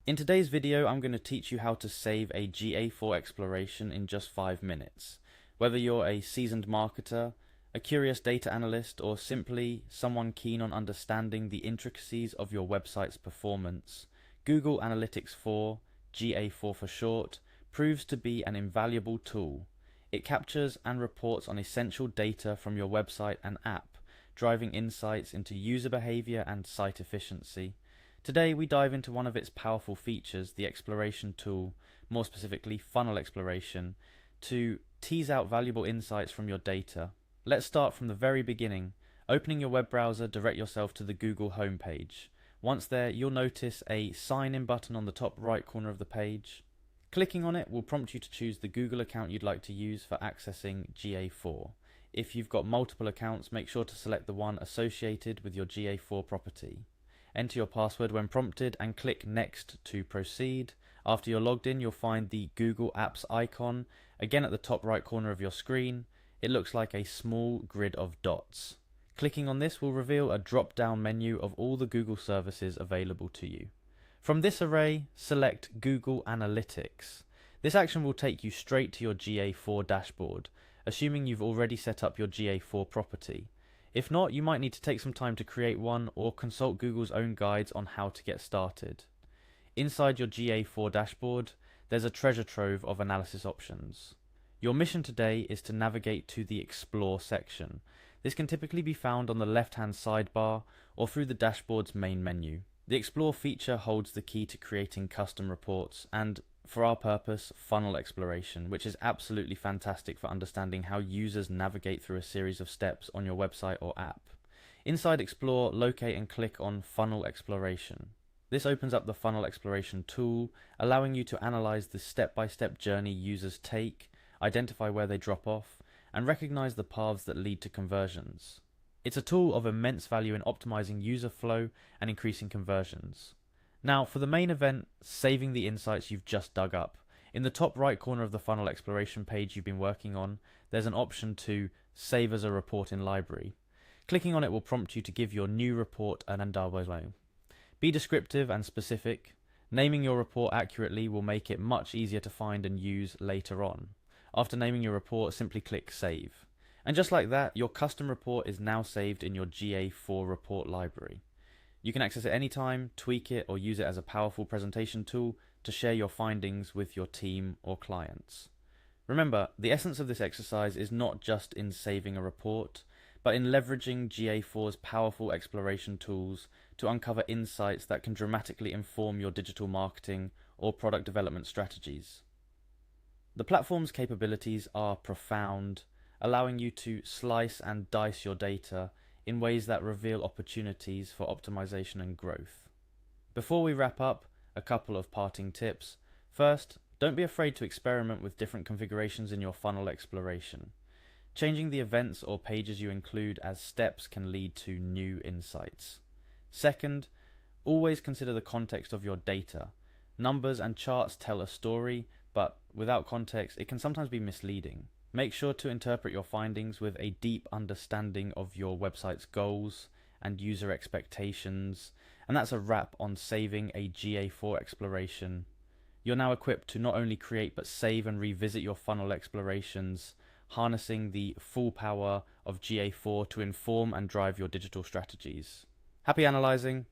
In today's video, I'm going to teach you how to save a GA4 exploration in just 5 minutes. Whether you're a seasoned marketer, a curious data analyst, or simply someone keen on understanding the intricacies of your website's performance, Google Analytics 4, GA4 for short, proves to be an invaluable tool. It captures and reports on essential data from your website and app, driving insights into user behavior and site efficiency. Today we dive into one of its powerful features, the exploration tool, more specifically funnel exploration, to tease out valuable insights from your data. Let's start from the very beginning. Opening your web browser, direct yourself to the Google homepage. Once there, you'll notice a sign in button on the top right corner of the page. Clicking on it will prompt you to choose the Google account you'd like to use for accessing GA4. If you've got multiple accounts, make sure to select the one associated with your GA4 property. Enter your password when prompted and click Next to proceed. After you're logged in, you'll find the Google Apps icon, again at the top right corner of your screen. It looks like a small grid of dots. Clicking on this will reveal a drop-down menu of all the Google services available to you. From this array, select Google Analytics. This action will take you straight to your GA4 dashboard, assuming you've already set up your GA4 property. If not, you might need to take some time to create one or consult Google's own guides on how to get started. Inside your GA4 dashboard, there's a treasure trove of analysis options. Your mission today is to navigate to the Explore section. This can typically be found on the left-hand sidebar or through the dashboard's main menu. The Explore feature holds the key to creating custom reports and, for our purpose, funnel exploration, which is absolutely fantastic for understanding how users navigate through a series of steps on your website or app. Inside Explore, locate and click on Funnel Exploration. This opens up the Funnel Exploration tool, allowing you to analyze the step-by-step journey users take, identify where they drop off, and recognize the paths that lead to conversions. It's a tool of immense value in optimizing user flow and increasing conversions. Now, for the main event, saving the insights you've just dug up. In the top right corner of the funnel exploration page you've been working on, there's an option to save as a report in library. Clicking on it will prompt you to give your new report an underline. Be descriptive and specific. Naming your report accurately will make it much easier to find and use later on. After naming your report, simply click Save. And just like that, your custom report is now saved in your GA4 report library. You can access it anytime, tweak it, or use it as a powerful presentation tool to share your findings with your team or clients. Remember, the essence of this exercise is not just in saving a report, but in leveraging GA4's powerful exploration tools to uncover insights that can dramatically inform your digital marketing or product development strategies. The platform's capabilities are profound, allowing you to slice and dice your data in ways that reveal opportunities for optimization and growth. Before we wrap up, a couple of parting tips. First, don't be afraid to experiment with different configurations in your funnel exploration. Changing the events or pages you include as steps can lead to new insights. Second, always consider the context of your data. Numbers and charts tell a story, but without context, it can sometimes be misleading. Make sure to interpret your findings with a deep understanding of your website's goals and user expectations, and that's a wrap on saving a GA4 exploration. You're now equipped to not only create but save and revisit your funnel explorations, harnessing the full power of GA4 to inform and drive your digital strategies. Happy analyzing!